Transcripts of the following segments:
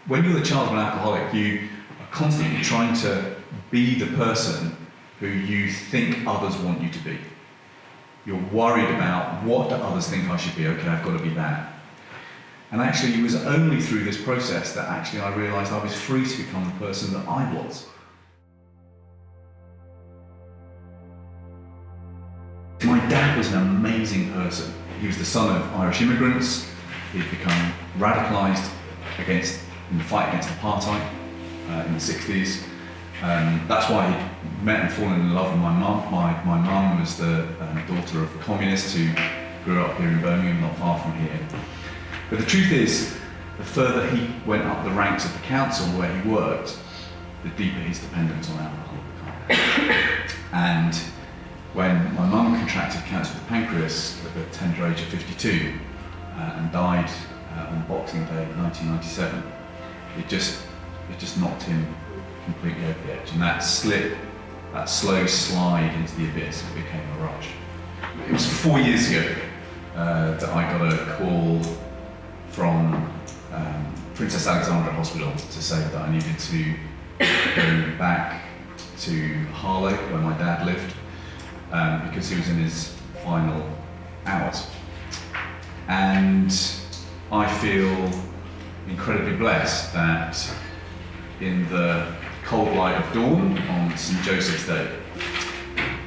when you're the child of an alcoholic, you are constantly trying to be the person who you think others want you to be. You're worried about, what do others think I should be? Okay, I've got to be that. And actually, it was only through this process that actually I realised I was free to become the person that I was. My dad was an amazing person. He was the son of Irish immigrants. He'd become radicalised in the fight against apartheid in the 60s. That's why he met and fallen in love with my mum. My mum was the daughter of a communist who grew up here in Birmingham, not far from here. But the truth is, the further he went up the ranks of the council where he worked, the deeper his dependence on alcohol became. And when my mum contracted cancer of the pancreas at the tender age of 52 and died on Boxing Day 1997, it just knocked him completely over the edge. And that slip, that slow slide into the abyss, became a rush. It was 4 years ago that I got a call from Princess Alexandra Hospital to say that I needed to go back to Harlow, where my dad lived, because he was in his final hours. And I feel incredibly blessed that in the cold light of dawn on St. Joseph's Day,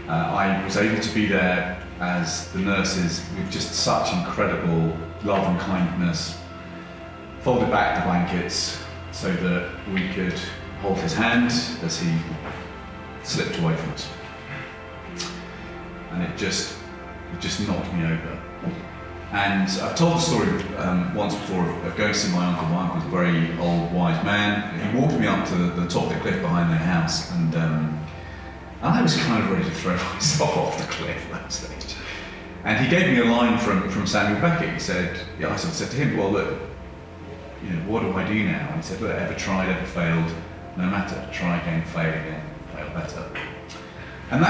I was able to be there as the nurses, with just such incredible love and kindness, folded back the blankets so that we could hold his hand as he slipped away from us. And it just knocked me over. And I've told the story once before of going to see my uncle. My uncle's a very old, wise man. He walked me up to the top of the cliff behind their house, and I was kind of ready to throw myself off the cliff at that stage. And he gave me a line from Samuel Beckett. He said, I said to him, well, look, what do I do now? And he said, look, ever tried, ever failed, no matter, try again, fail better. And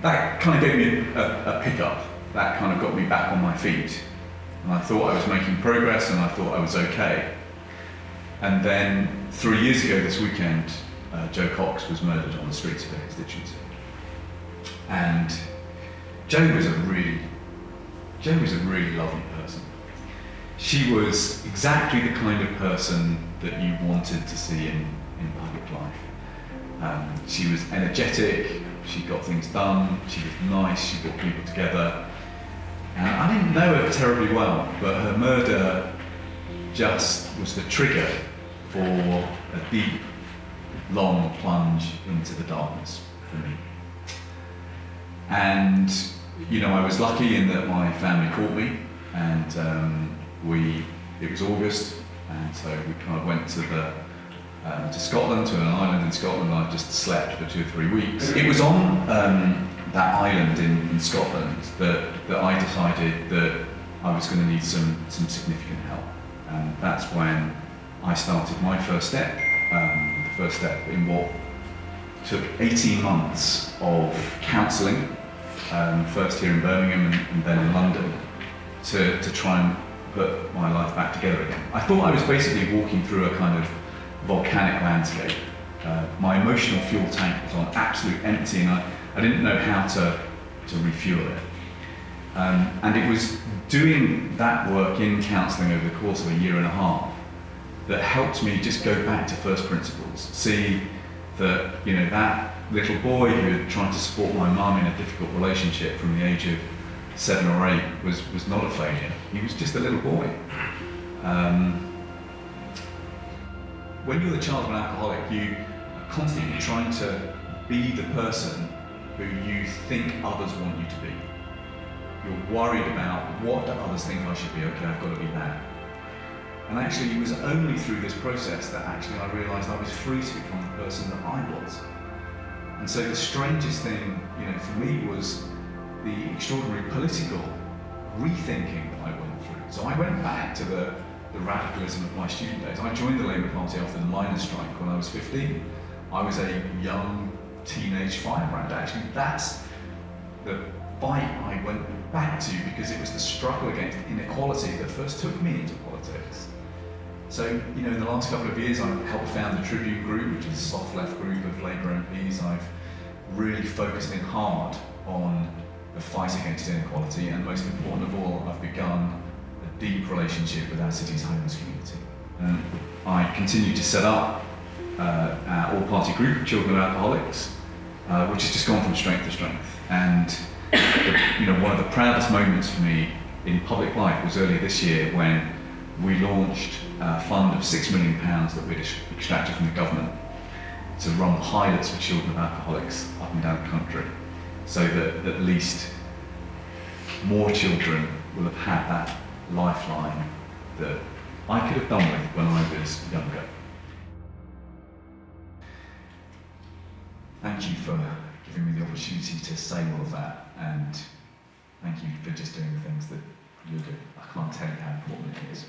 that kind of gave me a pickup. That kind of got me back on my feet. And I thought I was making progress, and I thought I was okay. And then 3 years ago this weekend, Jo Cox was murdered on the streets of her constituency. And Jo was a really lovely person. She was exactly the kind of person that you wanted to see in public life. She was energetic, she got things done, she was nice, she brought people together. And I didn't know her terribly well, but her murder just was the trigger for a deep, long plunge into the darkness for me. And I was lucky in that my family caught me, and it was August, and so we kind of went to Scotland, to an island in Scotland. I just slept for 2 or 3 weeks. It was on that island in Scotland that I decided that I was going to need some significant help, and that's when I started my first step. The first step in what took 18 months of counselling, first here in Birmingham and then in London, to try and put my life back together again. I thought I was basically walking through a kind of volcanic landscape. My emotional fuel tank was on absolute empty, and I didn't know how to refuel it. And it was doing that work in counselling over the course of a year and a half that helped me just go back to first principles, see that that little boy who had tried to support my mum in a difficult relationship from the age of 7 or 8 was not a failure. He was just a little boy. When you're the child of an alcoholic, you are constantly trying to be the person who you think others want you to be. You're worried about, what do others think I should be? Okay, I've got to be that. And actually, it was only through this process that actually I realised I was free to become the person that I was. And so the strangest thing, for me was the extraordinary political rethinking that I went through. So I went back to the radicalism of my student days. I joined the Labour Party after the miners' strike when I was 15. I was a young teenage firebrand. Actually, that's the fight I went back to, because it was the struggle against inequality that first took me into politics. So, you know, in the last couple of years, I've helped found the Tribune Group, which is a soft left group of Labour MPs. I've really focused in hard on the fight against inequality, and most important of all, I've begun a deep relationship with our city's homeless community. I continue to set up our all-party group, Children of Alcoholics, which has just gone from strength to strength. And one of the proudest moments for me in public life was earlier this year when we launched a fund of £6 million that we'd extracted from the government to run pilots for children of alcoholics up and down the country, so that at least more children will have had that lifeline that I could have done with when I was younger. Thank you for giving me the opportunity to say all of that, and thank you for just doing the things that you do. I can't tell you how important it is.